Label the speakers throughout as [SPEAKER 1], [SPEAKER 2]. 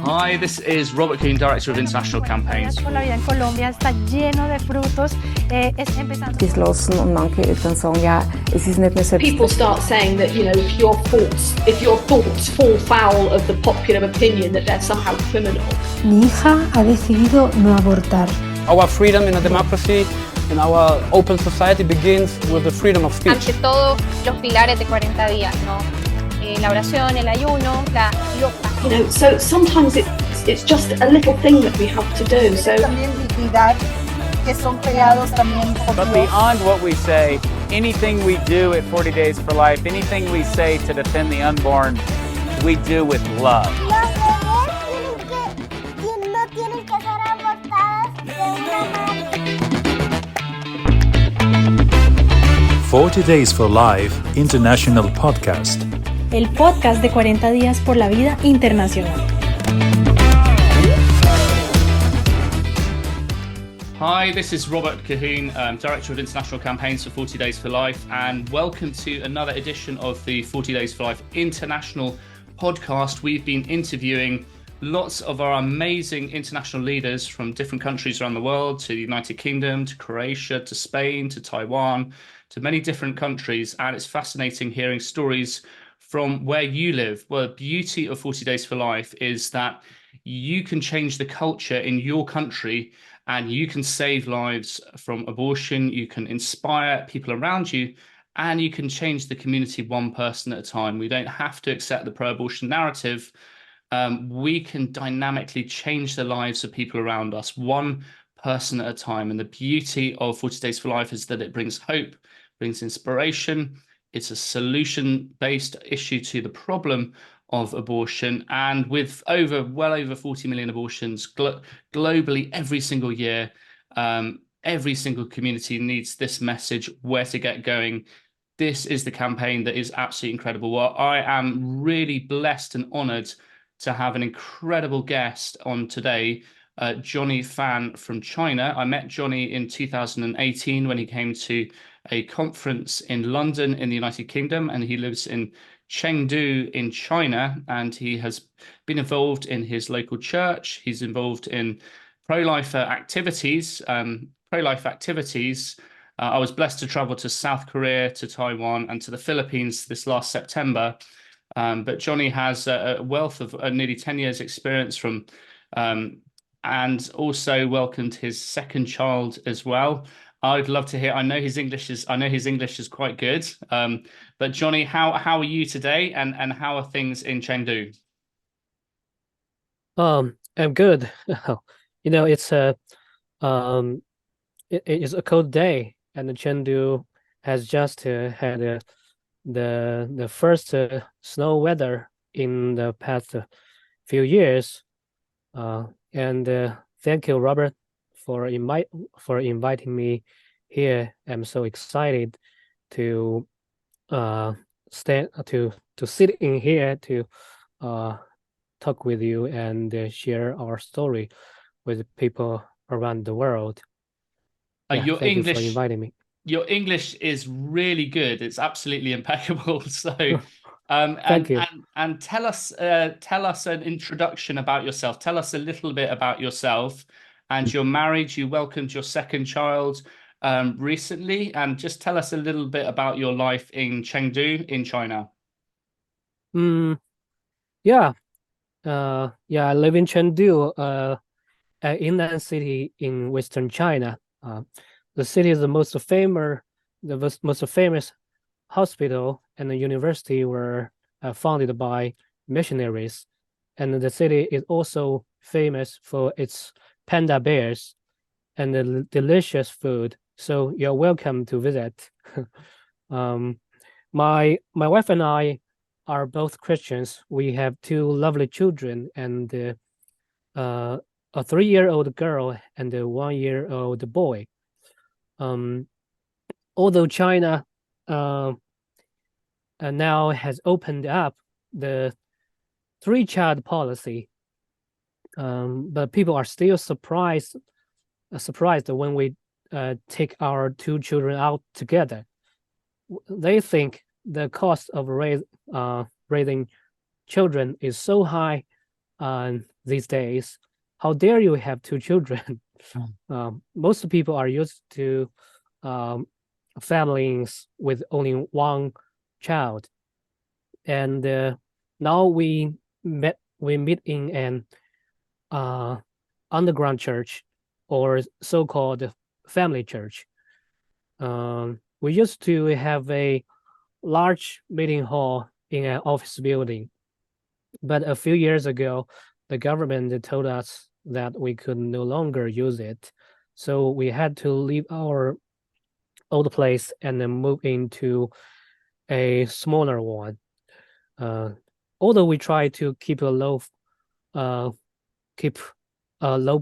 [SPEAKER 1] Hi, this is Robert Colquhoun, Director of International Campaigns.
[SPEAKER 2] Por la vida en Colombia está lleno de frutos.
[SPEAKER 3] Geschlossen und manche Eltern sagen, ja, es ist nicht mehr selbst.
[SPEAKER 4] People start saying that, if your thoughts fall foul of the popular opinion, that they're somehow criminal.
[SPEAKER 5] Mi hija ha decidido no abortar.
[SPEAKER 6] Our freedom in a democracy, in our open society, begins with the freedom of speech.
[SPEAKER 7] Ante todo, los pilares de 40 días, ¿no? La oración, el ayuno, la yoga.
[SPEAKER 4] So sometimes it's just a little thing that we have to do. So
[SPEAKER 8] también dignidad, que son creados también por
[SPEAKER 9] But
[SPEAKER 8] Dios.
[SPEAKER 9] beyond what we say, anything we do at 40 Days for Life, anything we say to defend the unborn, we do with love.
[SPEAKER 10] Los bebés no tienen que ser abortados de una madre.
[SPEAKER 11] 40 Days for Life International Podcast.
[SPEAKER 5] El podcast de 40 días por la vida internacional.
[SPEAKER 1] Hi, this is Robert Colquhoun, Director of International Campaigns for 40 Days for Life, and welcome to another edition of the 40 Days for Life International Podcast. We've been interviewing lots of our amazing international leaders from different countries around the world, to the United Kingdom, to Croatia, to Spain, to Taiwan, to many different countries, and it's fascinating hearing stories from where you live. Well, the beauty of 40 Days for Life is that you can change the culture in your country and you can save lives from abortion, you can inspire people around you, and you can change the community one person at a time. We don't have to accept the pro-abortion narrative. We can dynamically change the lives of people around us, one person at a time. And the beauty of 40 Days for Life is that it brings hope, brings inspiration. It's a solution-based issue to the problem of abortion, and with well over 40 million abortions globally every single year, every single community needs this message, where to get going. This is the campaign that is absolutely incredible. Well, I am really blessed and honored to have an incredible guest on today, Johnny Fan from China. I met Johnny in 2018 when he came to a conference in London in the United Kingdom, and he lives in Chengdu in China, and he has been involved in his local church. He's involved in pro-lifer activities. I was blessed to travel to South Korea, to Taiwan, and to the Philippines this last September. But Johnny has a wealth of nearly 10 years experience from, and also welcomed his second child as well. I'd love to hear. I know his English is quite good. But Johnny, how are you today, and how are things in Chengdu?
[SPEAKER 6] I'm good. It's a cold day, and Chengdu has just had the first snow weather in the past few years. And thank you, Robert, for inviting me here. I'm so excited to sit in here to talk with you and share our story with people around the world. Thank you for inviting me.
[SPEAKER 1] Your English is really good. It's absolutely impeccable. So,
[SPEAKER 6] thank you.
[SPEAKER 1] And tell us an introduction about yourself. Tell us a little bit about yourself. And you're married. You welcomed your second child recently, and just tell us a little bit about your life in Chengdu in China.
[SPEAKER 6] I live in Chengdu, an inland city in western China. The city is the most famous hospital and the university were founded by missionaries, and the city is also famous for its panda bears and the delicious food. So you're welcome to visit. My wife and I are both Christians. We have two lovely children, and a 3-year-old girl and a 1-year-old boy. Although China now has opened up the 3-child policy, but people are still surprised when we take our 2 children out together. They think the cost of raising children is so high these days. How dare you have two children? Most people are used to families with only one child, and now we meet in an underground church or so-called family church. We used to have a large meeting hall in an office building, but a few years ago, the government told us that we could no longer use it. So we had to leave our old place and then move into a smaller one. Although we try to keep a low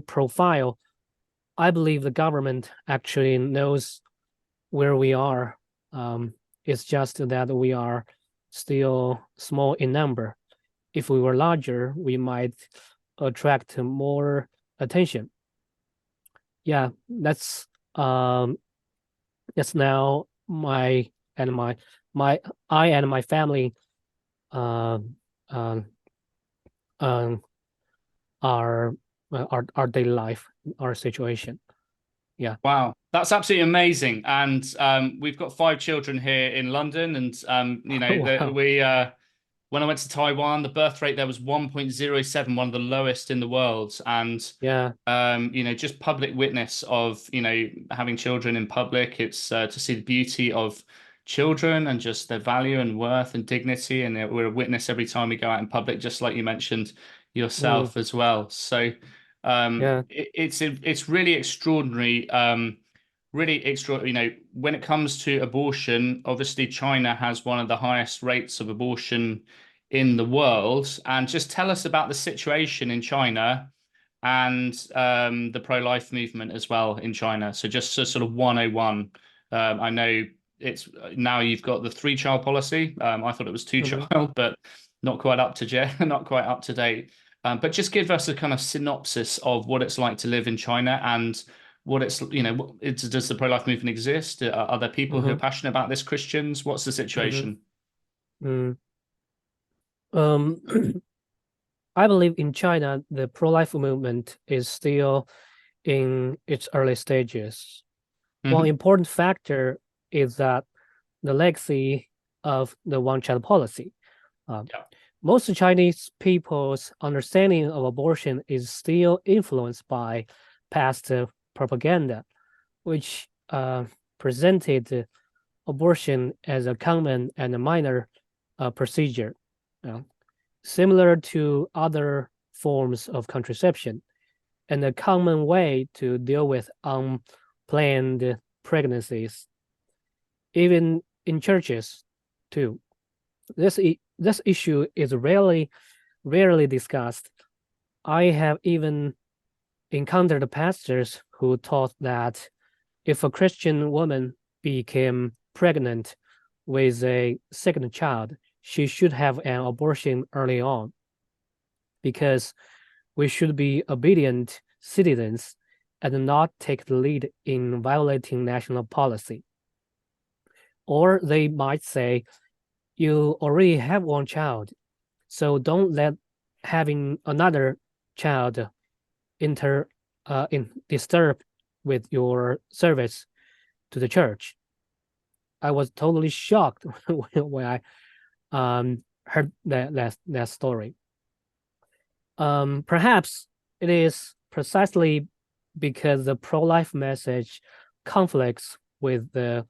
[SPEAKER 6] profile, I believe the government actually knows where we are. It's just that we are still small in number. If we were larger, we might attract more attention. Yeah, that's now I and my family our daily life, our situation. Yeah.
[SPEAKER 1] Wow, that's absolutely amazing. And we've got 5 children here in London, and
[SPEAKER 6] Wow.
[SPEAKER 1] when I went to Taiwan, the birth rate there was 1.07, one of the lowest in the world. And
[SPEAKER 6] yeah,
[SPEAKER 1] just public witness of having children in public. It's to see the beauty of children and just their value and worth and dignity. And we're a witness every time we go out in public, just like you mentioned yourself as well. So
[SPEAKER 6] yeah,
[SPEAKER 1] it's really extraordinary. Really extraordinary. When it comes to abortion, obviously China has one of the highest rates of abortion in the world. And just tell us about the situation in China and the pro-life movement as well in China. So just sort of 101. I know it's now you've got the 3-child policy. I thought it was 2-child, but not quite up to date. But just give us a kind of synopsis of what it's like to live in China and what it's, does the pro-life movement exist? Are there people who are passionate about this, Christians? What's the situation?
[SPEAKER 6] I believe in China, the pro-life movement is still in its early stages. One important factor is that the legacy of the one-child policy. Most Chinese people's understanding of abortion is still influenced by past propaganda, which presented abortion as a common and a minor procedure, similar to other forms of contraception, and a common way to deal with unplanned pregnancies. Even in churches, too. This issue is rarely discussed. I have even encountered pastors who taught that if a Christian woman became pregnant with a second child, she should have an abortion early on, because we should be obedient citizens and not take the lead in violating national policy. Or they might say, you already have one child, so don't let having another child disturb with your service to the church. I was totally shocked when I heard that story. Perhaps it is precisely because the pro-life message conflicts with the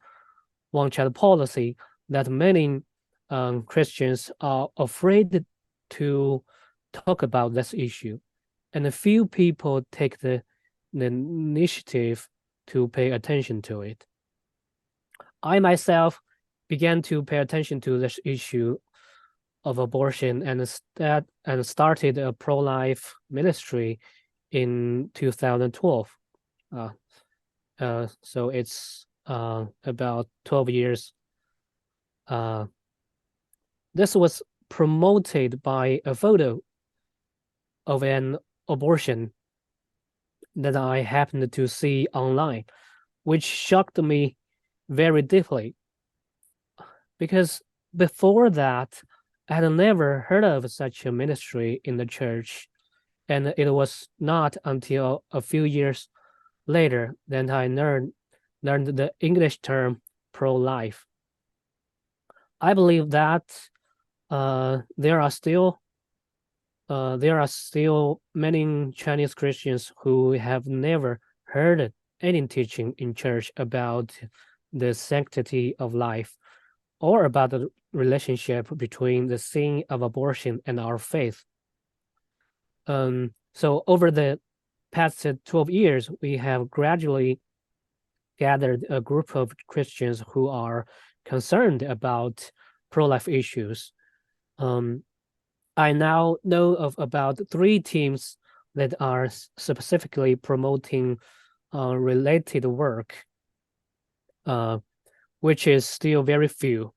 [SPEAKER 6] one-child policy that many Christians are afraid to talk about this issue, and a few people take the initiative to pay attention to it. I myself began to pay attention to this issue of abortion and started a pro-life ministry in 2012. So it's about 12 years. This was promoted by a photo of an abortion that I happened to see online, which shocked me very deeply, because before that, I had never heard of such a ministry in the church And it was not until a few years later that I learned the English term pro-life. I believe that there are still many Chinese Christians who have never heard any teaching in church about the sanctity of life or about the relationship between the sin of abortion and our faith. So over the past 12 years, we have gradually gathered a group of Christians who are concerned about pro-life issues. I now know of about 3 teams that are specifically promoting related work, which is still very few,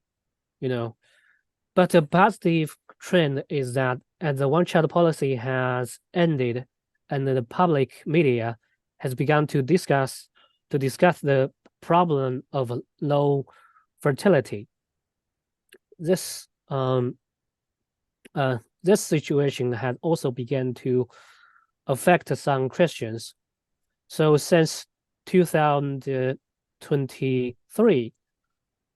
[SPEAKER 6] But the positive trend is that as the one-child policy has ended and the public media has begun to discuss the problem of low fertility, this situation has also begun to affect some Christians. So since 2023,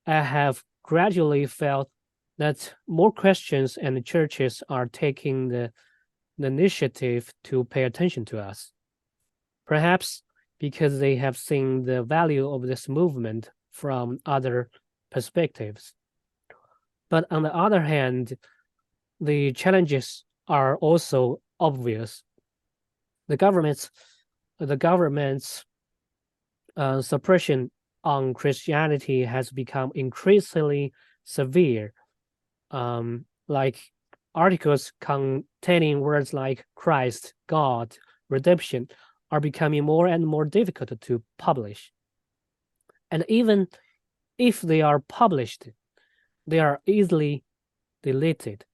[SPEAKER 6] I have gradually felt that more Christians and churches are taking the initiative to pay attention to us. Perhaps because they have seen the value of this movement from other perspectives. But on the other hand, the challenges are also obvious. The government's suppression on Christianity has become increasingly severe. Like articles containing words like Christ, God, redemption are becoming more and more difficult to publish. And even if they are published, they are easily deleted.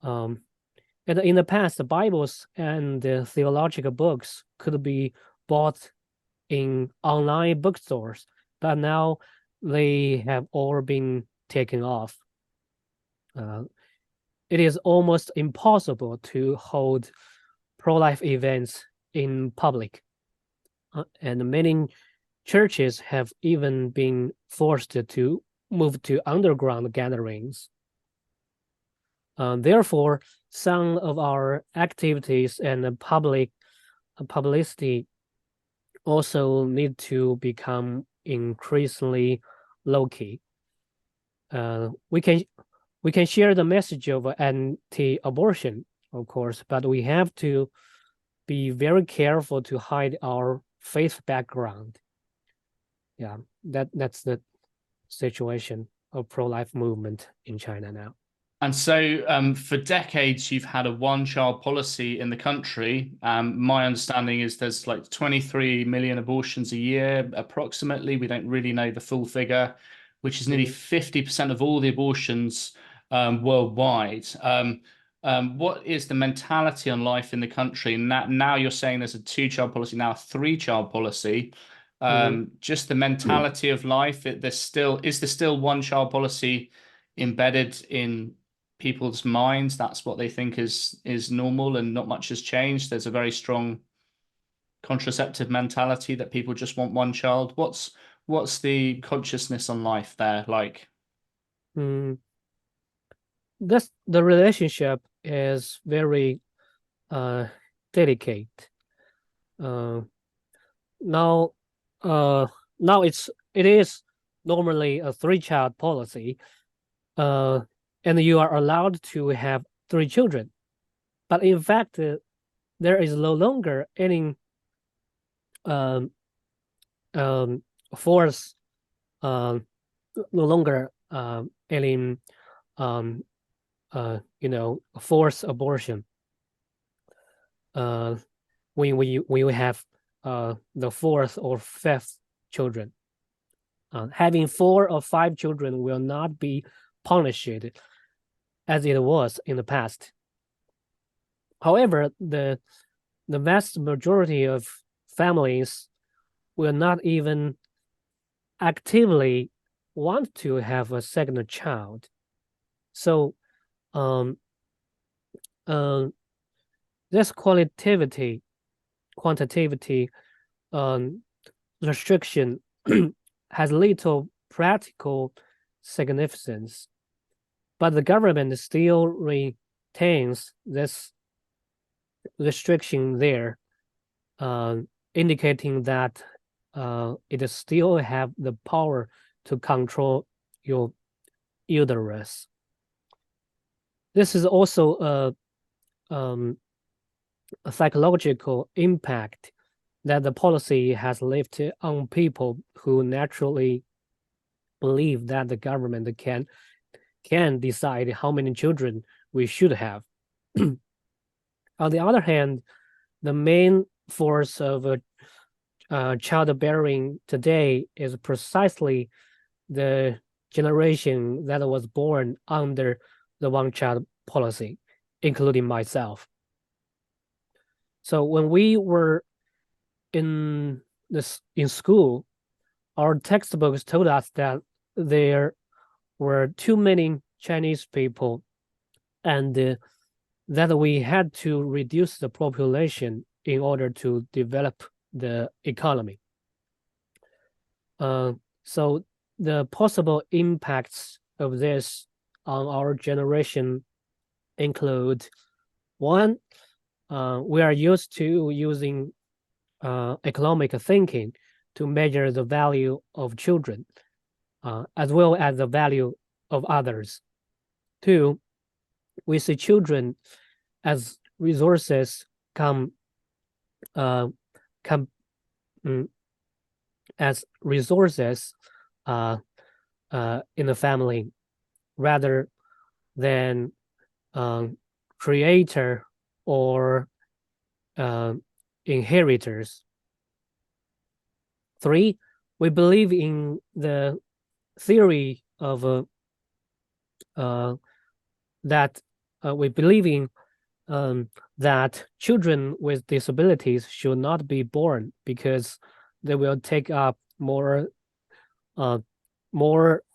[SPEAKER 6] And in the past, the Bibles and the theological books could be bought in online bookstores, but now they have all been taken off. It is almost impossible to hold pro-life events in public, and many churches have even been forced to move to underground gatherings. Therefore, some of our activities and publicity also need to become increasingly low-key. We can share the message of anti-abortion, of course, but we have to be very careful to hide our faith background. Yeah, that's the situation of pro-life movement in China now.
[SPEAKER 1] And so for decades, you've had a one-child policy in the country. My understanding is there's like 23 million abortions a year, approximately. We don't really know the full figure, which is nearly 50% of all the abortions worldwide. What is the mentality on life in the country? Now you're saying there's a 2-child policy, now a 3-child policy. Just the mentality of life. Is there still one-child policy embedded in people's minds? That's what they think is normal, and not much has changed. There's a very strong contraceptive mentality that people just want one child. What's the consciousness on life there like?
[SPEAKER 6] The relationship is very delicate. Now it is normally a 3-child policy, and you are allowed to have 3 children. But in fact, there is no longer any force, no longer any forced abortion. When we have the 4th or 5th children, having 4 or 5 children will not be punished as it was in the past. However, the vast majority of families will not even actively want to have a second child. So this quantitativity restriction has little practical significance, but the government still retains this restriction there, indicating that it still have the power to control your uterus. This is also a psychological impact that the policy has left on people who naturally believe that the government can decide how many children we should have. On the other hand, the main force of childbearing today is precisely the generation that was born under the one-child policy, including myself. So when we were in school, our textbooks told us that there were too many Chinese people, and that we had to reduce the population in order to develop the economy. So the possible impacts of this on our generation include: one, we are used to using economic thinking to measure the value of children, as well as the value of others. Two, we see children as resources as resources in the family, rather than creator or inheritors. Three, we believe in the theory of that children with disabilities should not be born because they will take up more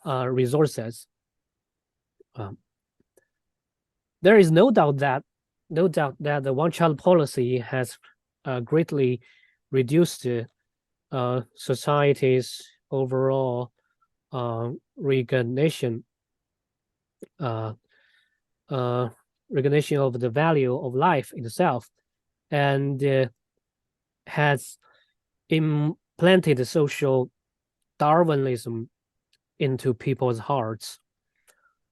[SPEAKER 6] resources. There is no doubt that the one-child policy has greatly reduced society's overall recognition of the value of life itself, and has implanted social Darwinism into people's hearts.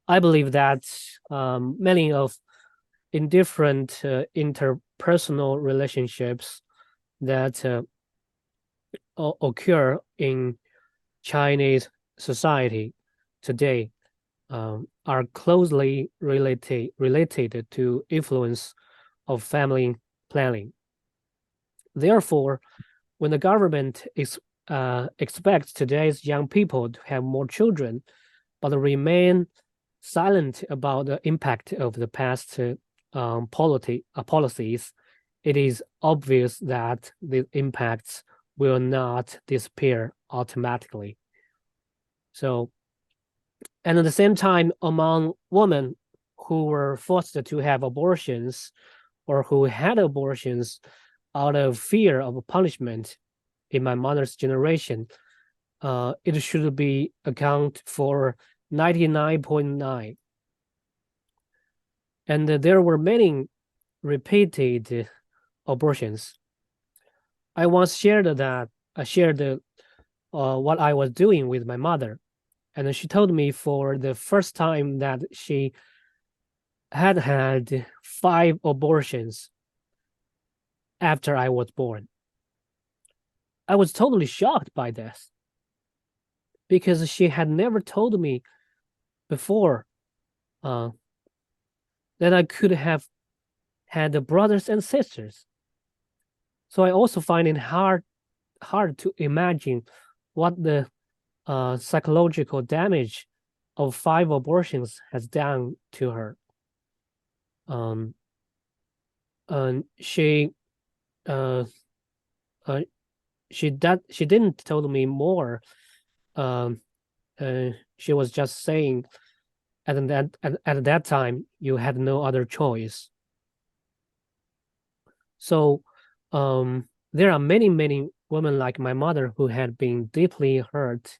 [SPEAKER 6] I believe that many of indifferent interpersonal relationships that occur in Chinese society today are closely related to influence of family planning. Therefore, when the government expects today's young people to have more children, but remain silent about the impact of the past policies, it is obvious that the impacts will not disappear automatically. So, and at the same time, among women who were forced to have abortions or who had abortions out of fear of punishment in my mother's generation, it should be account for 99.9. And there were many repeated abortions. I once shared what I was doing with my mother, and she told me for the first time that she had 5 abortions after I was born. I was totally shocked by this because she had never told me before that I could have had brothers and sisters. So I also find it hard to imagine what the psychological damage of 5 abortions has done to her. And she didn't tell me more. She was just saying at that time you had no other choice. So there are many women like my mother who had been deeply hurt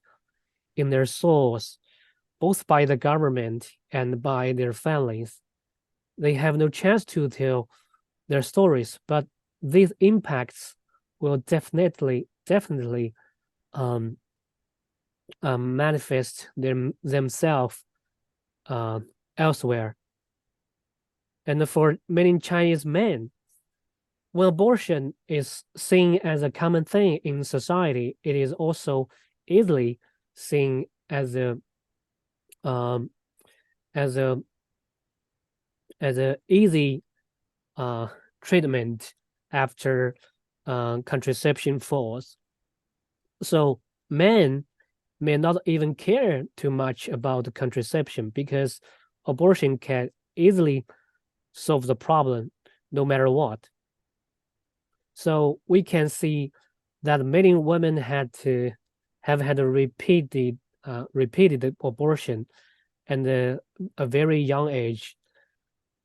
[SPEAKER 6] in their souls, both by the government and by their families. They have no chance to tell their stories, but these impacts will definitely manifest themselves elsewhere. And for many Chinese men, when abortion is seen as a common thing in society, it is also easily seen as a um, as a easy treatment after contraception falls. So men may not even care too much about contraception because abortion can easily solve the problem no matter what. So we can see that many women have had a repeated abortion at a very young age.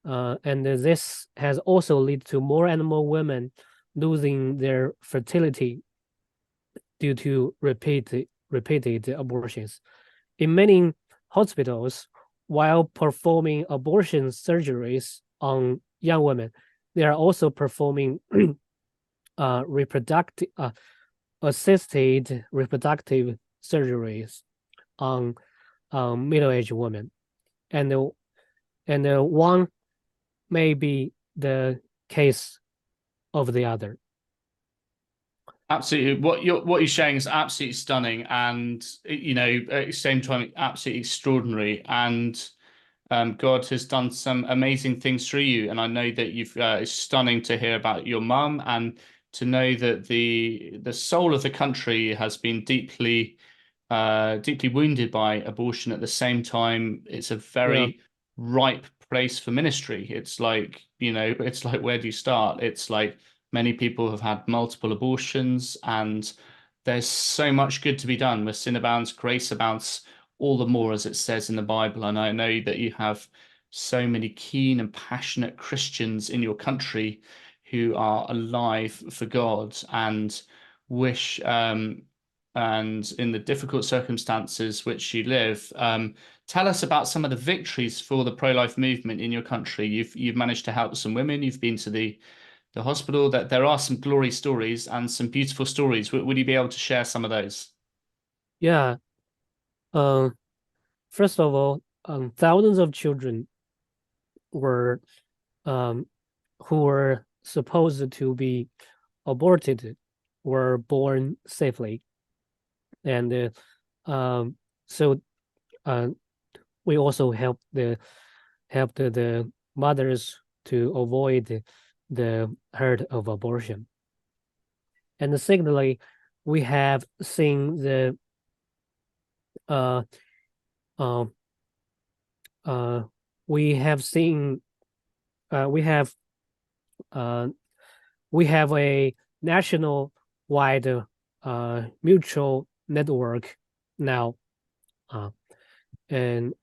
[SPEAKER 6] And this has also led to more and more women losing their fertility due to repeated abortions. In many hospitals, while performing abortion surgeries on young women, they are also performing assisted reproductive surgeries on middle-aged women, and one may be the case of the other.
[SPEAKER 1] Absolutely, what you're showing is absolutely stunning, and at the same time absolutely extraordinary. And God has done some amazing things through you, and I know that it's stunning to hear about your mum and to know that the soul of the country has been deeply wounded by abortion. At the same time, it's a very ripe place for ministry. It's like, it's like, where do you start? It's like many people have had multiple abortions, and there's so much good to be done. Where sin abounds, grace abounds all the more, as it says in the Bible. And I know that you have so many keen and passionate Christians in your country who are alive for God and wish, and in the difficult circumstances which you live. Tell us about some of the victories for the pro-life movement in your country. You've managed to help some women. You've been to the hospital. That there are some glory stories and some beautiful stories. Would you be able to share some of those?
[SPEAKER 6] Yeah. First of all, thousands of children were who were supposed to be aborted were born safely, and so we also helped the mothers to avoid the hurt of abortion. And secondly, we have seen the we have seen we have a national wide mutual network now, and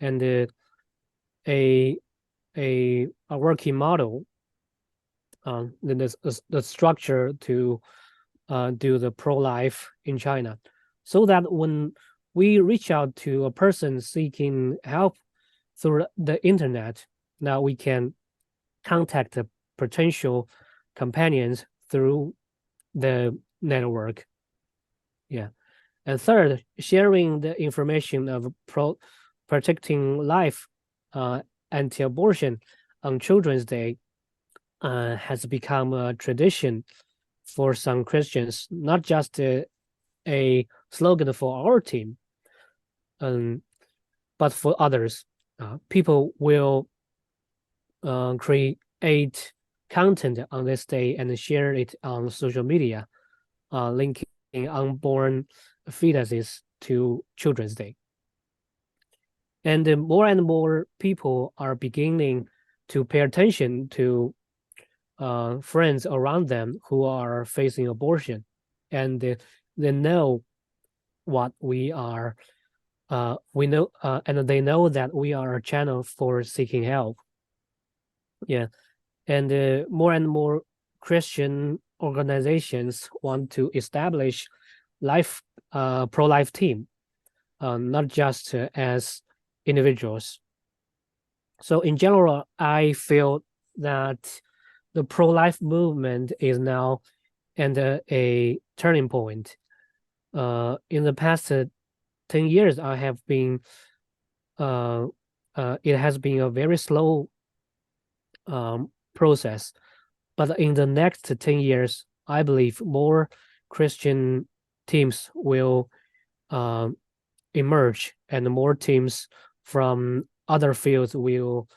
[SPEAKER 6] a working model, the structure to do the pro-life in China, so that when we reach out to a person seeking help through the internet, now we can contact the potential companions through the network. Yeah. And third, sharing the information of protecting life anti-abortion on Children's Day has become a tradition for some Christians, not just a slogan for our team, but for others. People will create content on this day and share it on social media, linking unborn fetuses to Children's Day. And more people are beginning to pay attention to friends around them who are facing abortion, and they know what we are. We know, and they know that we are a channel for seeking help. Yeah, and more Christian organizations want to establish pro-life team, not just as individuals. So in general, I feel that the pro-life movement is now at a turning point. In the past 10 years, I have been, it has been a very slow process. But in the next 10 years, I believe more Christian teams will emerge, and more teams from other fields will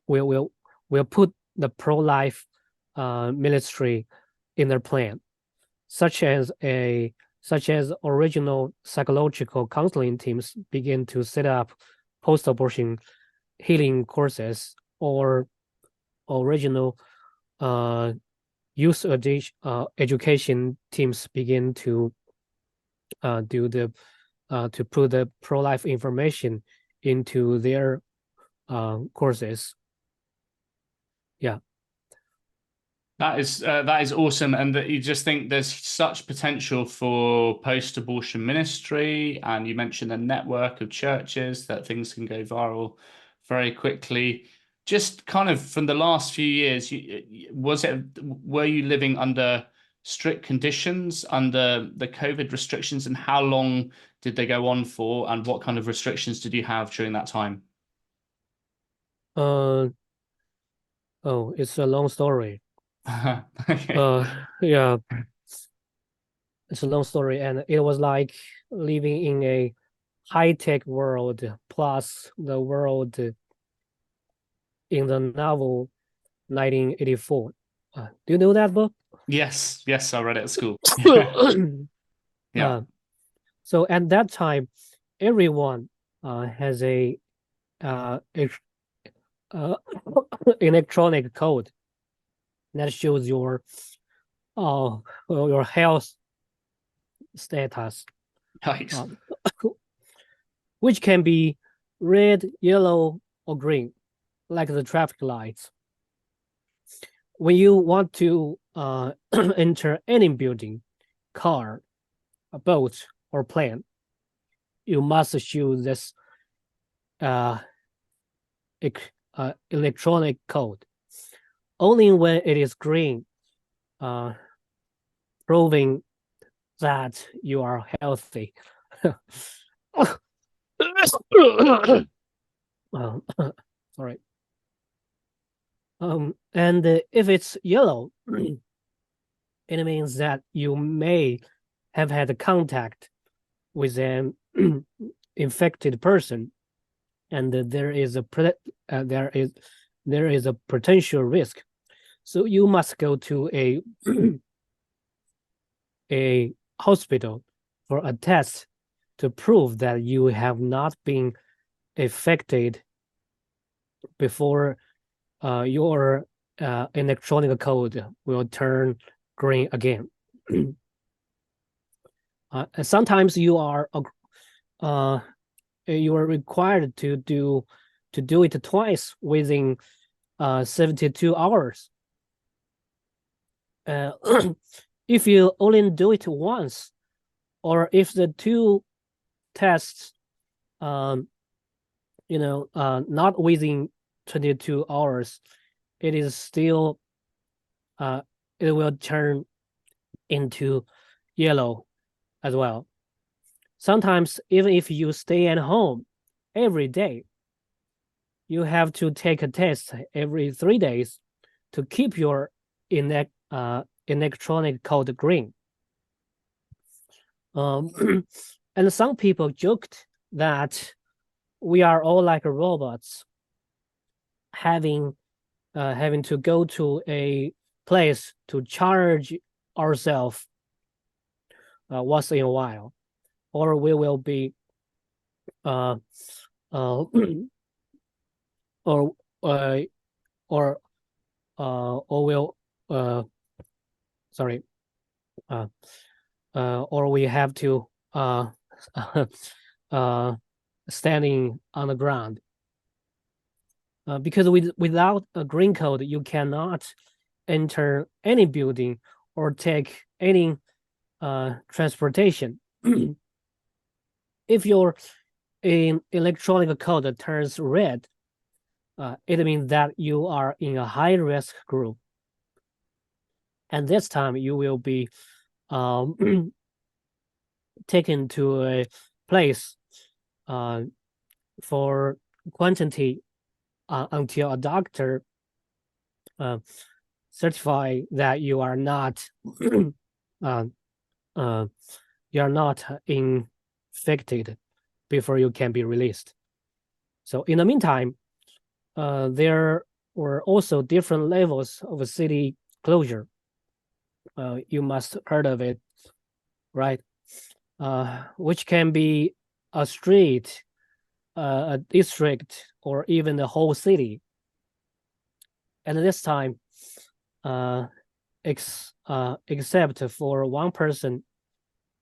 [SPEAKER 6] will put the pro-life ministry in their plan, such as original psychological counseling teams begin to set up post-abortion healing courses, or original youth education teams begin to to put the pro-life information into their courses. Yeah.
[SPEAKER 1] That is awesome, and that you just think there's such potential for post-abortion ministry, and you mentioned the network of churches that things can go viral very quickly. Just kind of from the last few years, were you living under strict conditions under the COVID restrictions, and how long did they go on for, and what kind of restrictions did you have during that time?
[SPEAKER 6] Oh, it's a long story.
[SPEAKER 1] Okay.
[SPEAKER 6] Yeah, it's a long story, and it was like living in a high-tech world plus the world in the novel 1984. Do you know that book?
[SPEAKER 1] Yes, I read it at school. Yeah.
[SPEAKER 6] So at that time, everyone has a electronic code that shows your health status, which can be red, yellow, or green, like the traffic lights. When you want to enter any building, car, a boat, or plane, you must choose this electronic code. Only when it is green, proving that you are healthy. Sorry. And if it's yellow, it means that you may have had contact with an infected person, and there is a potential risk. So you must go to a hospital for a test to prove that you have not been affected before your electronic code will turn green again. Sometimes you are required to do it twice within 72 hours. If you only do it once, or if the two tests, not within 22 hours, it is still, it will turn into yellow as well. Sometimes, even if you stay at home every day, you have to take a test every 3 days to keep your electronic code green. And some people joked that we are all like robots, having to go to a place to charge ourselves once in a while, or we will be or we have to standing on the ground. because without a green code, you cannot enter any building or take any transportation. If your electronic code turns red, it means that you are in a high risk group. And this time you will be taken to a place for quarantine until a doctor certify that you are not infected before you can be released. So in the meantime, there were also different levels of city closure. You must heard of it, right? Which can be a street, a district, or even the whole city. And this time, except for one person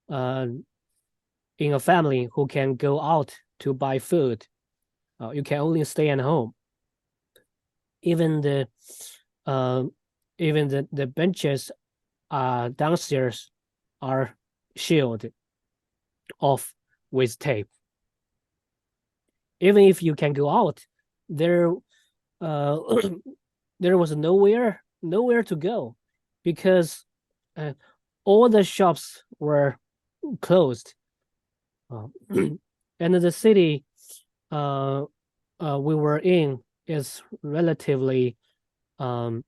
[SPEAKER 6] in a family who can go out to buy food, you can only stay at home. Even the benches downstairs are shielded off with tape. Even if you can go out, there was nowhere to go, because all the shops were closed, and the city we were in is relatively mild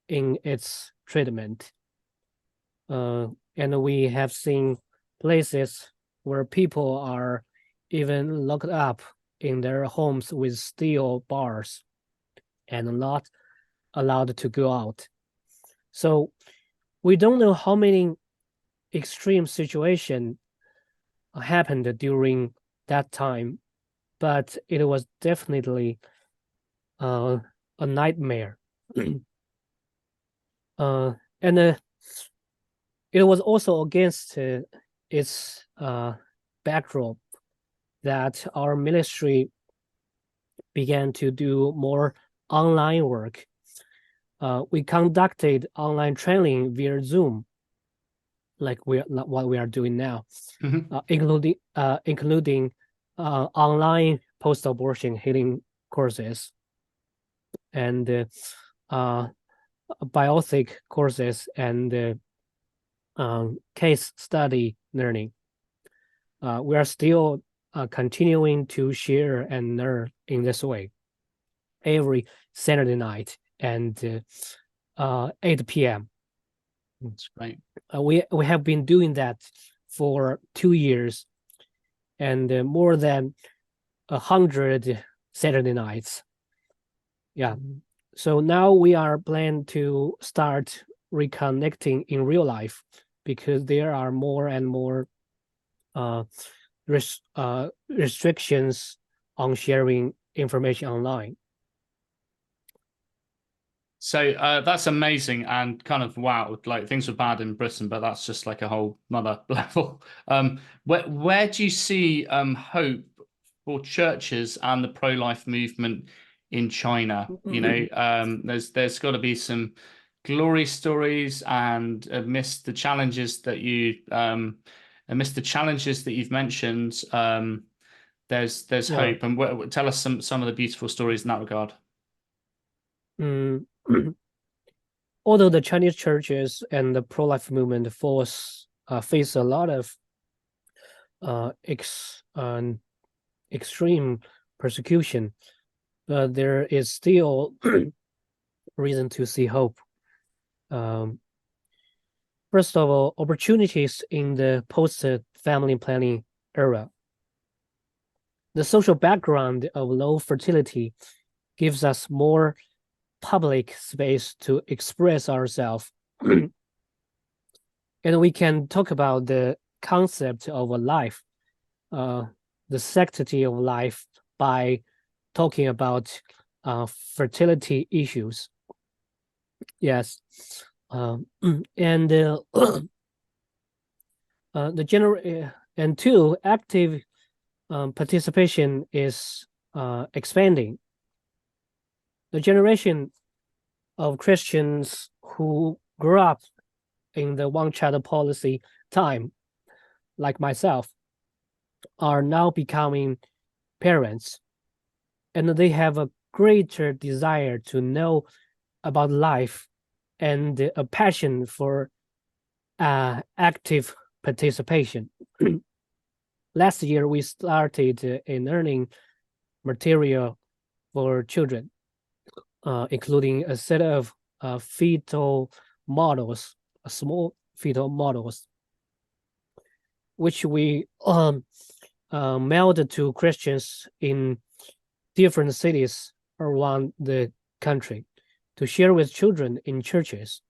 [SPEAKER 6] in its treatment, and we have seen places where people are even locked up in their homes with steel bars and not allowed to go out. So we don't know how many extreme situations happened during that time, but it was definitely a nightmare. And it was also against its backdrop that our ministry began to do more online work. We conducted online training via Zoom, like what we are doing now, including online post-abortion healing courses and bioethic courses and case study learning. We are still continuing to share and learn in this way every Saturday night and 8 p.m.
[SPEAKER 1] That's great.
[SPEAKER 6] We have been doing that for 2 years and more than 100 Saturday nights. Yeah. So now we are planning to start reconnecting in real life, because there are more and more restrictions on sharing information online.
[SPEAKER 1] So that's amazing, and kind of wow, like things were bad in Britain, but that's just like a whole nother level. Where do you see hope for churches and the pro-life movement in China? You know, there's got to be some glory stories, and amidst the challenges that you've mentioned, there's hope. And tell us some of the beautiful stories in that regard.
[SPEAKER 6] Although the Chinese churches and the pro-life movement face a lot of extreme persecution, but there is still reason to see hope. First of all, opportunities in the post-family planning era. The social background of low fertility gives us more public space to express ourselves. And we can talk about the concept of a life, the sanctity of life, by talking about fertility issues. Yes. And the general and two, active participation is expanding. The generation of Christians who grew up in the one-child policy time, like myself, are now becoming parents, and they have a greater desire to know about life and a passion for active participation. Last year, we started a learning material for children, including a set of fetal models, small fetal models, which we mailed to Christians in different cities around the country to share with children in churches.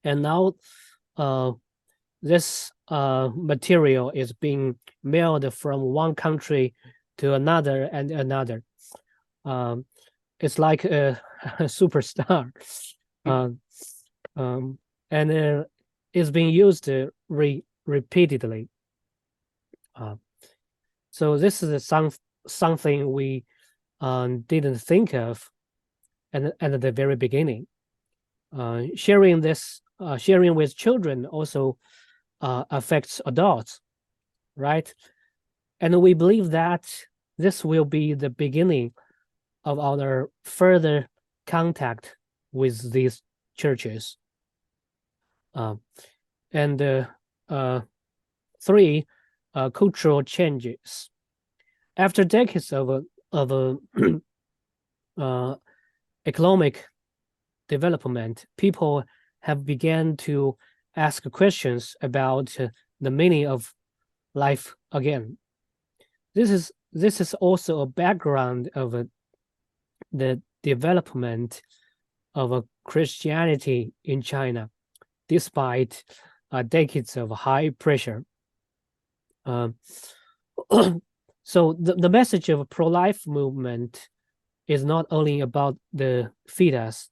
[SPEAKER 6] And now this material is being mailed from one country to another and another. It's like a superstar. And it's being used repeatedly. So this is something we didn't think of at the very beginning. Sharing with children also affects adults, right? And we believe that this will be the beginning of our further contact with these churches. And three, cultural changes. After decades of economic development, people have begun to ask questions about the meaning of life again. This is also a background of the development of Christianity in China, despite decades of high pressure. So the message of pro-life movement is not only about the fetus,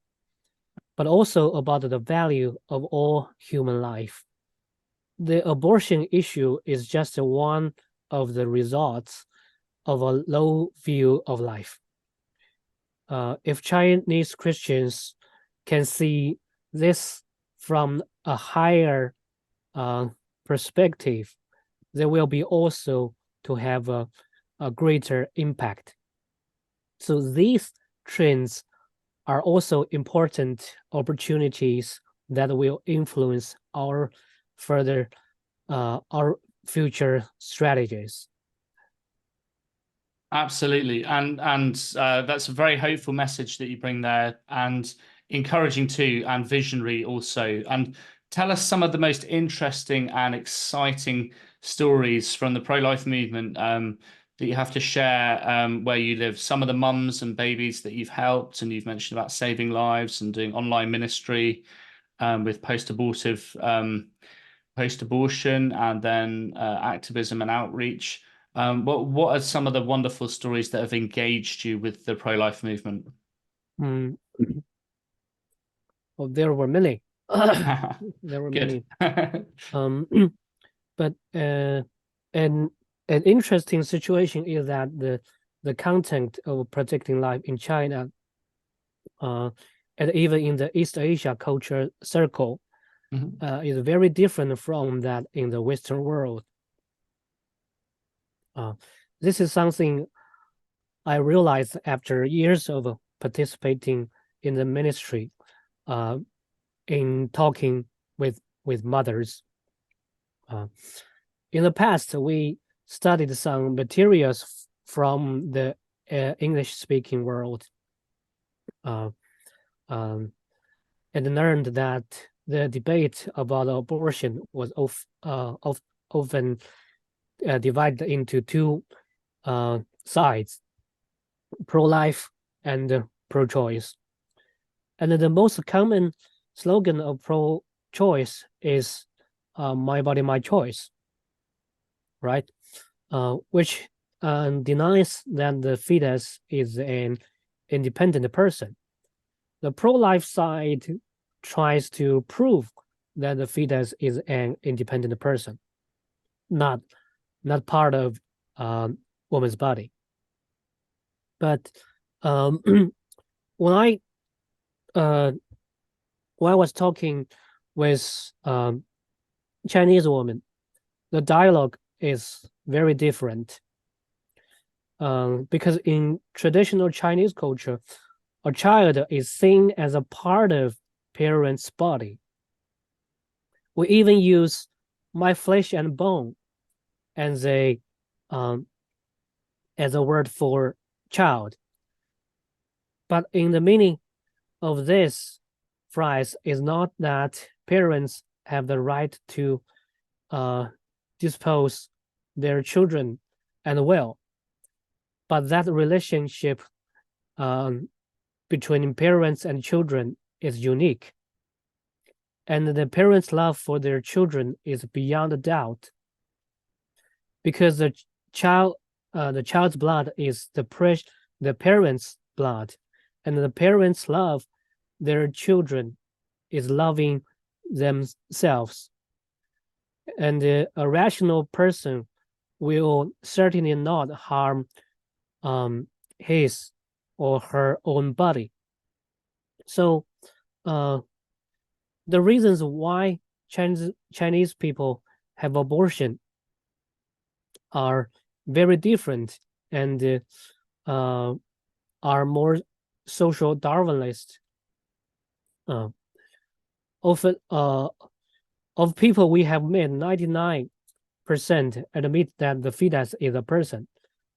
[SPEAKER 6] but also about the value of all human life. The abortion issue is just one of the results of a low view of life. If Chinese Christians can see this from a higher perspective, they will be also to have a greater impact. So these trends are also important opportunities that will influence our future strategies.
[SPEAKER 1] Absolutely, and that's a very hopeful message that you bring there, and encouraging too, and visionary also. And tell us some of the most interesting and exciting stories from the pro-life movement that you have to share where you live. Some of the mums and babies that you've helped, and you've mentioned about saving lives and doing online ministry with post-abortion and then activism and outreach. What are some of the wonderful stories that have engaged you with the pro-life movement?
[SPEAKER 6] Well, there were many. There were
[SPEAKER 1] Good.
[SPEAKER 6] many. But an interesting situation is that the content of protecting life in China, and even in the East Asia culture circle, is very different from that in the Western world. This is something I realized after years of participating in the ministry, in talking with mothers. In the past, we studied some materials from the English-speaking world, and learned that the debate about abortion was often divided into two sides: pro-life and pro-choice. And the most common slogan of pro-choice is "My body, my choice," right? Which denies that the fetus is an independent person. The pro-life side tries to prove that the fetus is an independent person, not part of woman's body. But when I was talking with Chinese woman, the dialogue is very different. Because in traditional Chinese culture, a child is seen as a part of parents' body. We even use my flesh and bone as a word for child. But in the meaning of this phrase is not that parents have the right to dispose their children and will, but that relationship between parents and children is unique. And the parents' love for their children is beyond a doubt, because the child's blood is the parents' blood, and the parents love their children is loving themselves. And a rational person will certainly not harm his or her own body. So the reasons why Chinese people have abortion are very different, and are more social Darwinist. Often of people we have met, 99% admit that the fetus is a person.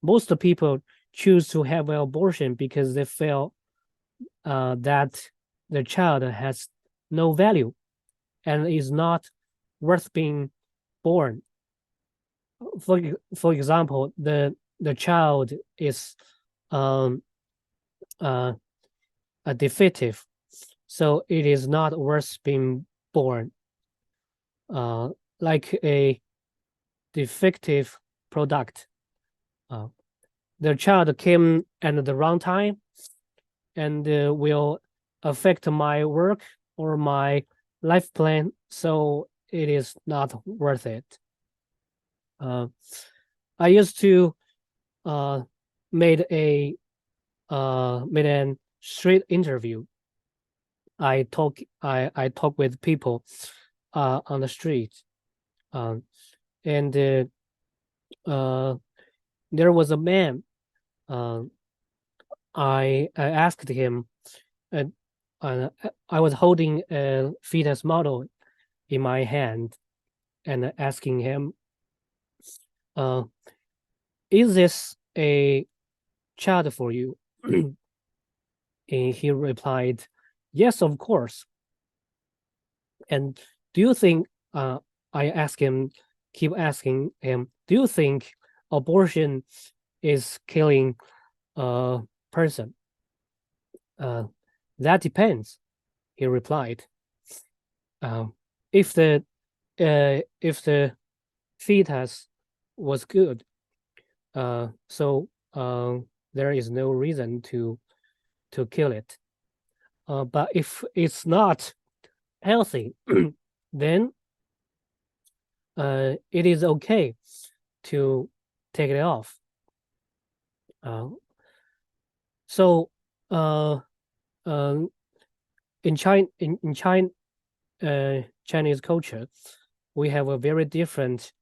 [SPEAKER 6] Most people choose to have an abortion because they feel that the child has no value and is not worth being born. For example, the child is a defective, so it is not worth being born. Like a defective product. The child came at the wrong time and will affect my work or my life plan, so it is not worth it. I used to made an street interview. I talk with people on the street, and there was a man. I asked him. I was holding a fetus model in my hand, and asking him, "Is this a child for you?" And he replied, "Yes, of course." And do you think? I keep asking him, "Do you think abortion is killing a person?" That depends, he replied. If the fetus was good, so there is no reason to kill it. But if it's not healthy, then it is okay to take it off. So in Chinese culture, we have a very different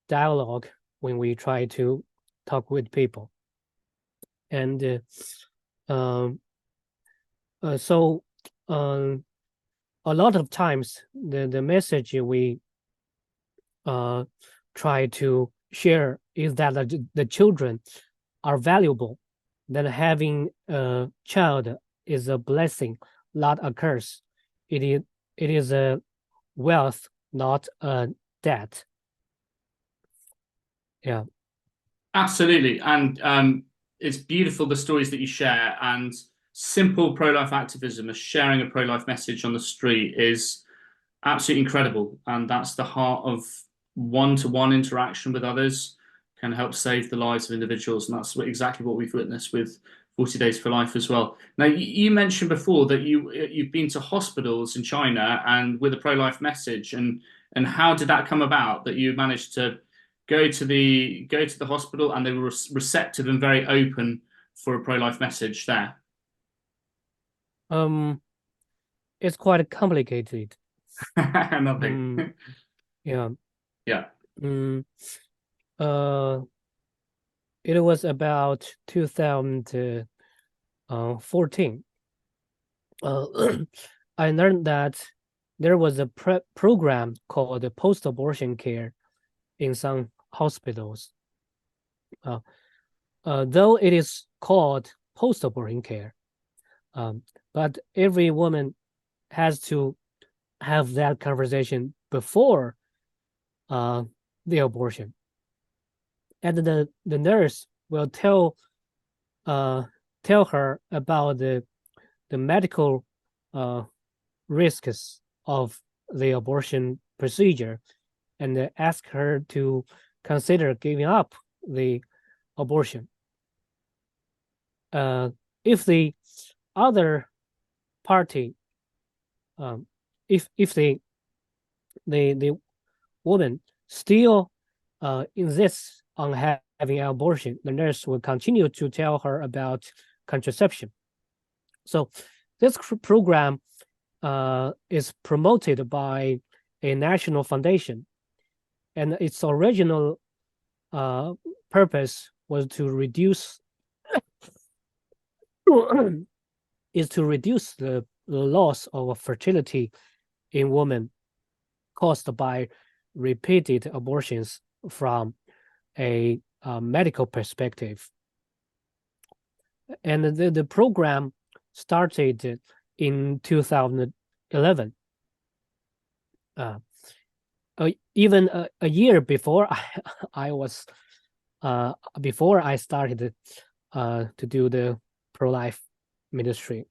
[SPEAKER 6] dialogue when we try to talk with people, and so a lot of times the message we try to share is that the children are valuable, that having a child is a blessing, not a curse. It is a wealth, not a debt. Yeah,
[SPEAKER 1] absolutely. And it's beautiful, the stories that you share, and simple pro-life activism, as sharing a pro-life message on the street, is absolutely incredible. And that's the heart of one-to-one interaction with others, can help save the lives of individuals. And that's exactly what we've witnessed with 40 Days for Life as well. Now, you mentioned before that you've been to hospitals in China and with a pro-life message, and how did that come about, that you managed to go to the hospital and they were receptive and very open for a pro-life message there?
[SPEAKER 6] It's quite complicated.
[SPEAKER 1] Nothing.
[SPEAKER 6] Yeah.
[SPEAKER 1] Yeah.
[SPEAKER 6] It was about 2014. I learned that there was a program called post-abortion care in some hospitals. Though it is called post-abortion care, but every woman has to have that conversation before the abortion, and the nurse will tell her about the medical risks of the abortion procedure, and ask her to consider giving up the abortion. If the other party, if the woman still insists on having an abortion, the nurse will continue to tell her about contraception. So this program is promoted by a national foundation, and its original purpose was to reduce the loss of fertility in women caused by repeated abortions from a medical perspective. And the program started in 2011. Even a year before before I started to do the pro-life ministry.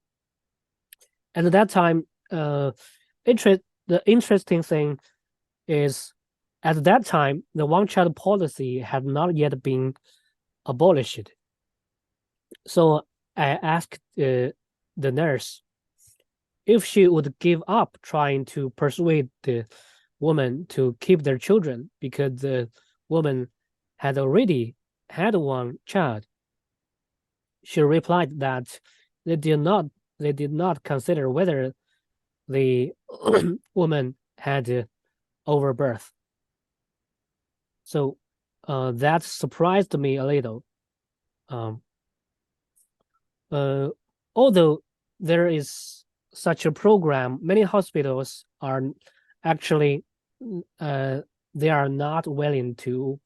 [SPEAKER 6] And at that time, the interesting thing is, at that time, the one-child policy had not yet been abolished. So I asked the nurse if she would give up trying to persuade the woman to keep their children, because the woman had already had one child. She replied that they did not consider whether the woman had overbirth. So that surprised me a little. Although there is such a program, many hospitals are actually they are not willing to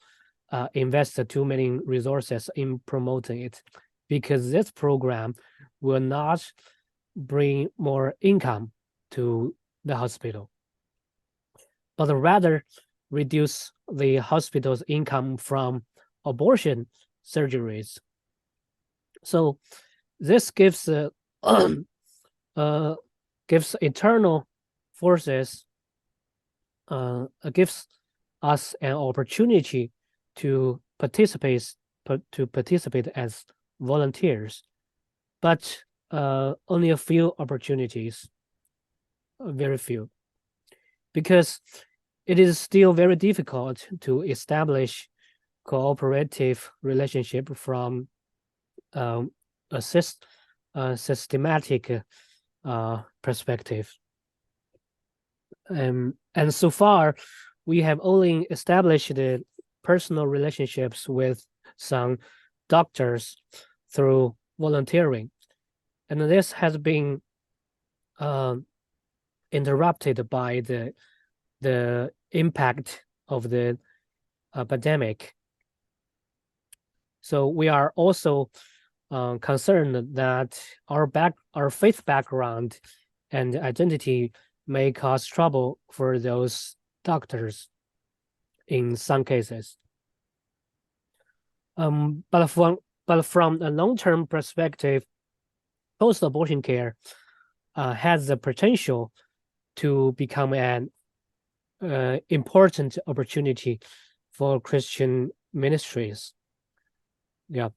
[SPEAKER 6] invest too many resources in promoting it, because this program will not bring more income to the hospital, but rather reduce the hospital's income from abortion surgeries. So this gives eternal forces, gives us an opportunity to participate as volunteers, but only a few opportunities, very few, because it is still very difficult to establish cooperative relationship from a systematic perspective. And so far, we have only established the personal relationships with some doctors through volunteering, and this has been interrupted by the impact of the pandemic. So we are also concerned that our faith background and identity may cause trouble for those doctors in some cases. But from a long-term perspective, post-abortion care has the potential to become an important opportunity for Christian ministries. Yeah.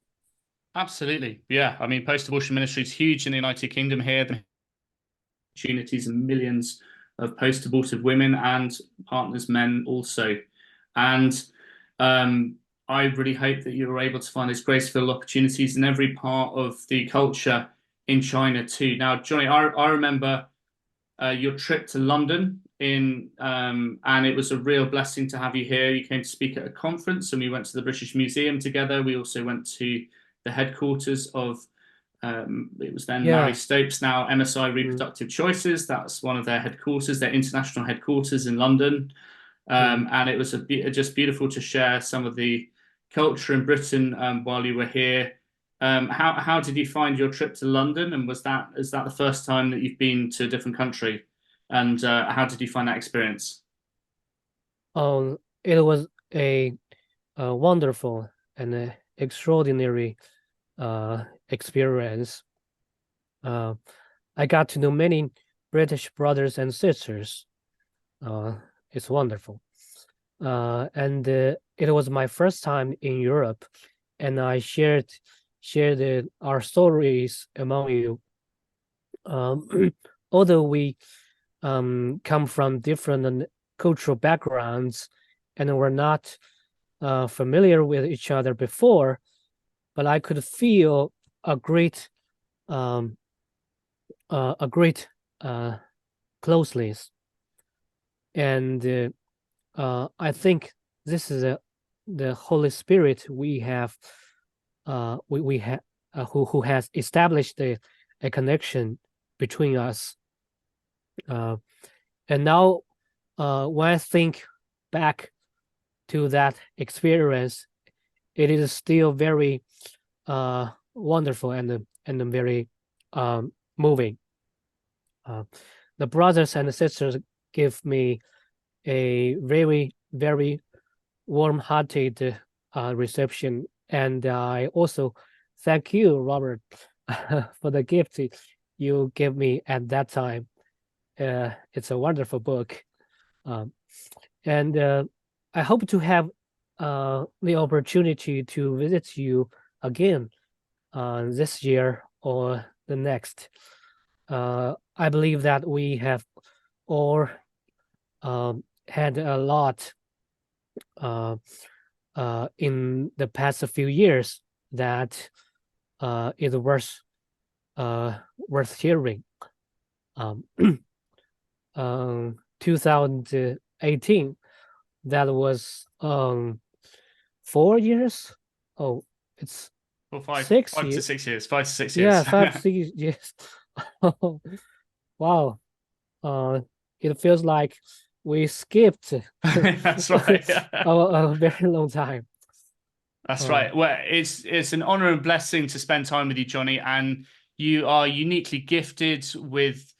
[SPEAKER 1] Absolutely. Yeah. I mean, post-abortion ministry is huge in the United Kingdom here. The opportunities and millions of post-abortive women and partners, men also. And I really hope that you were able to find those grace-filled opportunities in every part of the culture in China too. Now, Johnny, I remember your trip to London and it was a real blessing to have you here. You came to speak at a conference, and we went to the British Museum together. We also went to the headquarters of it was then Mary Stopes, now MSI Reproductive Choices. That's one of their headquarters, their international headquarters in London. And it was just beautiful to share some of the culture in Britain while you were here. How did you find your trip to London, and is that the first time that you've been to a different country? And how did you find that experience?
[SPEAKER 6] It was a wonderful and extraordinary experience. I got to know many British brothers and sisters. It's wonderful. And it was my first time in Europe, and I shared our stories among you. Although we come from different cultural backgrounds and were not familiar with each other before, but I could feel a great closeness, and I think this is the Holy Spirit we have who has established a connection between us. And now, when I think back to that experience, it is still very wonderful and very moving. The brothers and sisters give me a very, very warm-hearted reception, and I also thank you, Robert, for the gift you gave me at that time. It's a wonderful book, and I hope to have the opportunity to visit you again this year or the next. I believe that we have all had a lot in the past few years that is worth hearing. 2018, that was 4 years. Oh, it's
[SPEAKER 1] well, five to 6 years. 5 to 6 years.
[SPEAKER 6] Yeah, 5 to 6 years. Wow. It feels like we skipped
[SPEAKER 1] That's right.
[SPEAKER 6] a very long time.
[SPEAKER 1] That's right. Well, it's an honor and blessing to spend time with you, Johnny, and you are uniquely gifted with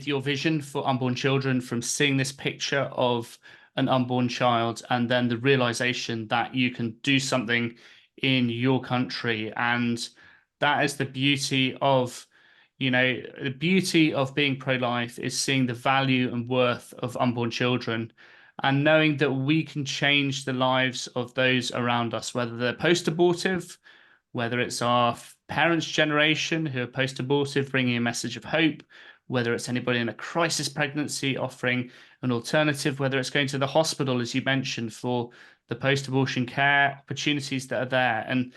[SPEAKER 1] your vision for unborn children, from seeing this picture of an unborn child and then the realization that you can do something in your country. And that is the beauty of, the beauty of being pro-life, is seeing the value and worth of unborn children and knowing that we can change the lives of those around us, whether they're post-abortive, whether it's our parents' generation who are post-abortive, bringing a message of hope, whether it's anybody in a crisis pregnancy offering an alternative, whether it's going to the hospital, as you mentioned, for the post-abortion care opportunities that are there. And,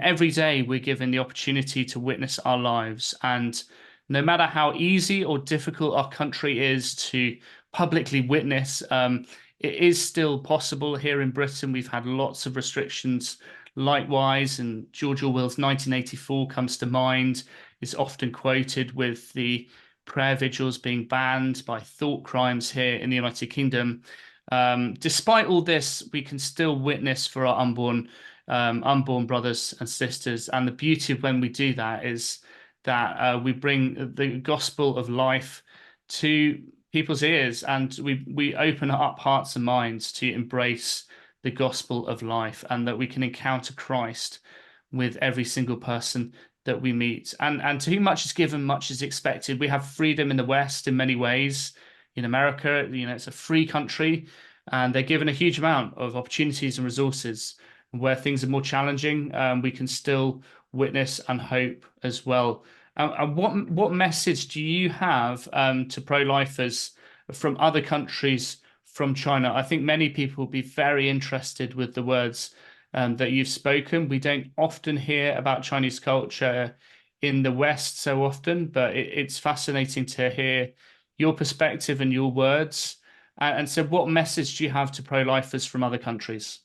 [SPEAKER 1] every day we're given the opportunity to witness our lives. And no matter how easy or difficult our country is to publicly witness, it is still possible. Here in Britain, we've had lots of restrictions likewise, and George Orwell's 1984 comes to mind. It's often quoted with the prayer vigils being banned by thought crimes here in the United Kingdom. Despite all this, we can still witness for our unborn brothers and sisters. And the beauty of when we do that is that we bring the gospel of life to people's ears, and we open up hearts and minds to embrace the gospel of life, and that we can encounter Christ with every single person that we meet. And to whom much is given, much is expected. We have freedom in the West in many ways. In America, it's a free country, and they're given a huge amount of opportunities and resources. Where things are more challenging, we can still witness and hope as well. And what message do you have to pro-lifers from other countries from China. I think many people will be very interested with the words that you've spoken. We don't often hear about Chinese culture in the West so often, but it's fascinating to hear your perspective and your words. And so what message do you have to pro-lifers from other countries?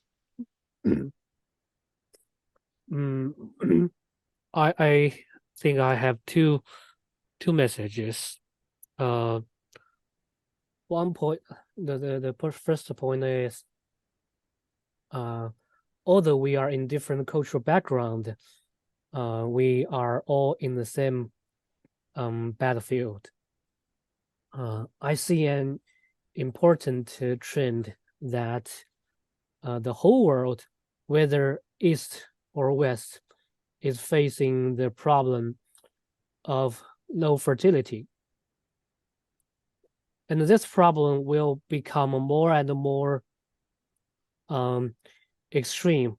[SPEAKER 6] I think I have two messages. One point, the first point is, although we are in different cultural background, we are all in the same battlefield. I see an important trend that the whole world, whether East or West, is facing the problem of low fertility. And this problem will become more and more extreme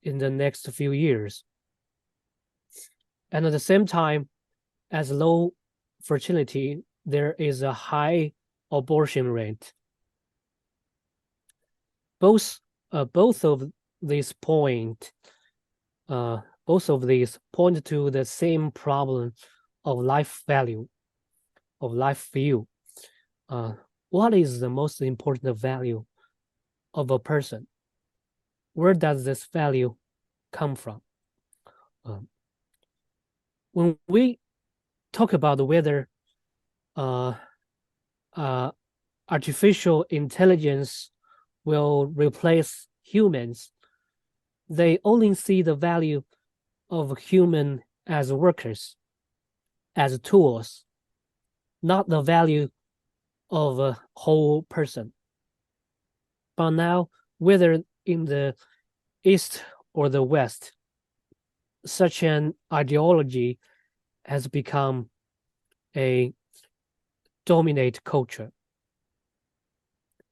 [SPEAKER 6] in the next few years. And at the same time, as low fertility, there is a high abortion rate. Both of these point to the same problem of life value, of life view. What is the most important value of a person? Where does this value come from? When we talk about whether artificial intelligence will replace humans, they only see the value of human as workers, as tools, not the value of a whole person. But now, whether in the East or the West, such an ideology has become a dominant culture.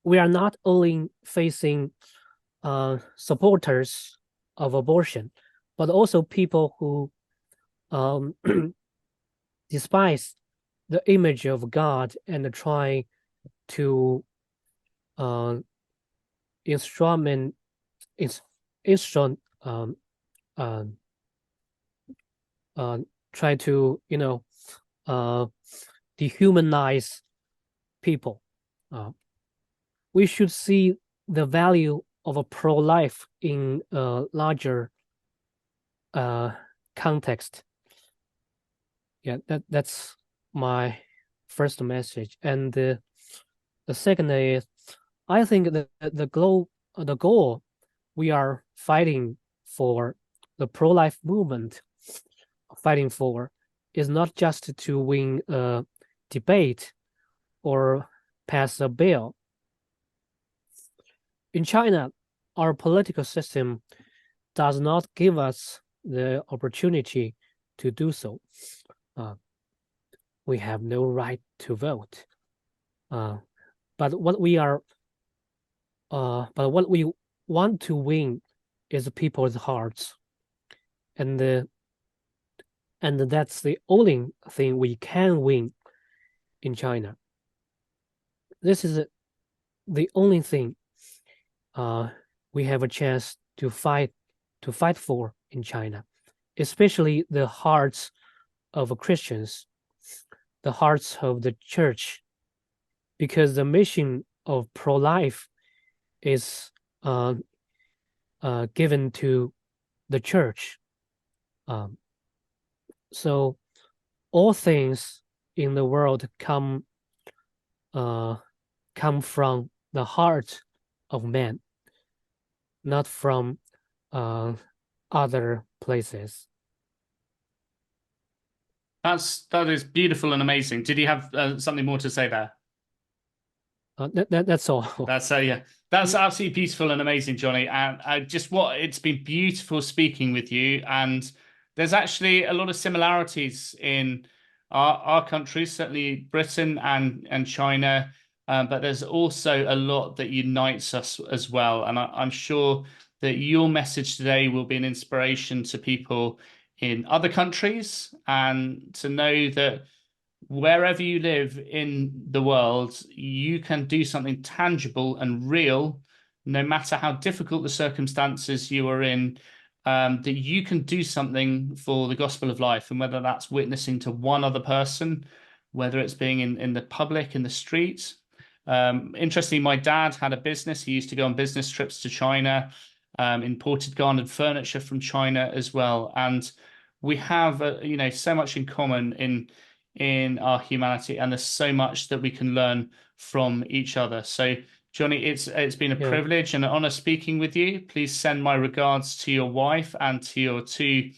[SPEAKER 6] We are not only facing supporters of abortion, but also people who despise the image of God and try to try to dehumanize people. We should see the value of a pro-life in a larger context. Yeah, that's my first message. And the second is, I think that the goal we are fighting for, the pro-life movement fighting for, is not just to win a debate or pass a bill. In China, our political system does not give us the opportunity to do so. We have no right to vote. But what we want to win is people's hearts, and that's the only thing we can win in China. This is the only thing we have a chance to fight for in China, especially the hearts of Christians, the hearts of the church, because the mission of pro-life is given to the church. So all things in the world come from the heart of man, not from other places.
[SPEAKER 1] That is beautiful and amazing. Did you have something more to say there?
[SPEAKER 6] That's all.
[SPEAKER 1] That's absolutely beautiful and amazing, Johnny. And it's been beautiful speaking with you. And there's actually a lot of similarities in our countries, certainly Britain and China. But there's also a lot that unites us as well. And I'm sure that your message today will be an inspiration to people in other countries, and to know that wherever you live in the world, you can do something tangible and real, no matter how difficult the circumstances you are in, that you can do something for the gospel of life. And whether that's witnessing to one other person, whether it's being in the public, in the streets. Interestingly, my dad had a business. He used to go on business trips to China, imported garnered furniture from China as well. And we have, so much in common in our humanity, and there's so much that we can learn from each other. So, Johnny, it's been a privilege and an honor speaking with you. Please send my regards to your wife and to your 2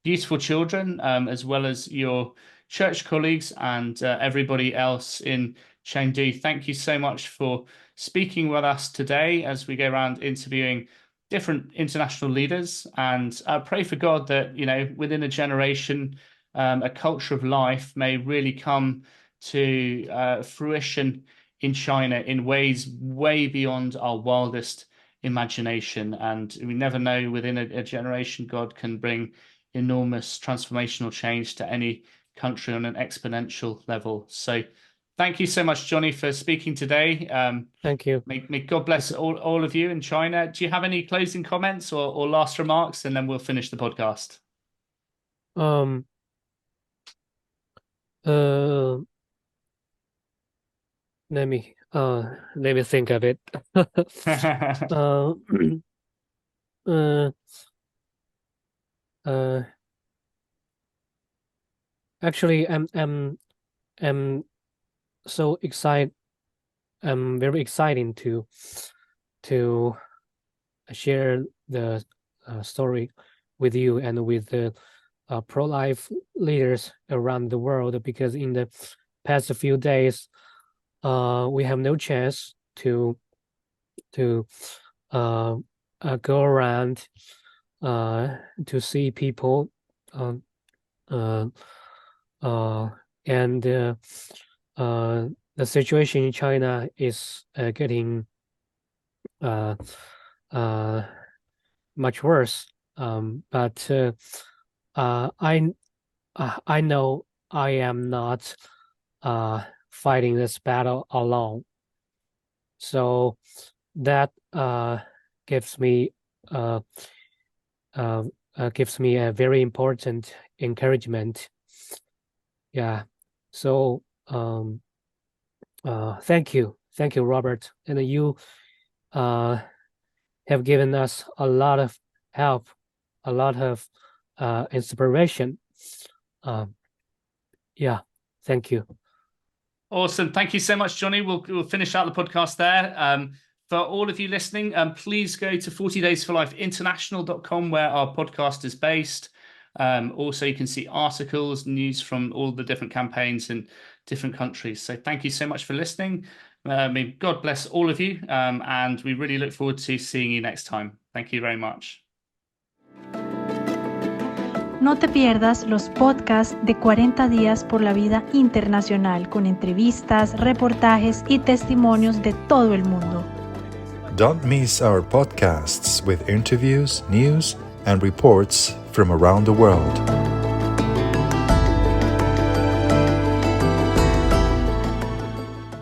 [SPEAKER 1] beautiful children, as well as your church colleagues and everybody else in Chengdu. Thank you so much for speaking with us today as we go around interviewing different international leaders. And I pray for God that, within a generation, a culture of life may really come to fruition in China in ways way beyond our wildest imagination. And we never know, within a generation, God can bring enormous transformational change to any country on an exponential level. So thank you so much, Johnny, for speaking today.
[SPEAKER 6] Thank you.
[SPEAKER 1] May God bless all of you in China. Do you have any closing comments or last remarks? And then we'll finish the podcast.
[SPEAKER 6] Let me think of it. Actually, I'm so excited. I'm very exciting to share the story with you and with the pro-life leaders around the world, because in the past few days, we have no chance to go around to see people, and the situation in China is getting much worse. But I know I am not fighting this battle alone. So that gives me a very important encouragement. Yeah. So thank you, Robert, and you have given us a lot of help, a lot of inspiration. Yeah, thank you.
[SPEAKER 1] Awesome. Thank you so much, Johnny. We'll finish out the podcast there. For all of you listening, please go to 40daysforlifeinternational.com, where our podcast is based. Also, you can see articles, news from all the different campaigns in different countries. So thank you so much for listening. May God bless all of you. And we really look forward to seeing you next time. Thank you very much.
[SPEAKER 5] No te pierdas los podcasts de 40 días por la vida internacional, con entrevistas, reportajes y testimonios de todo el mundo.
[SPEAKER 11] Don't miss our podcasts with interviews, news, and reports from around the world.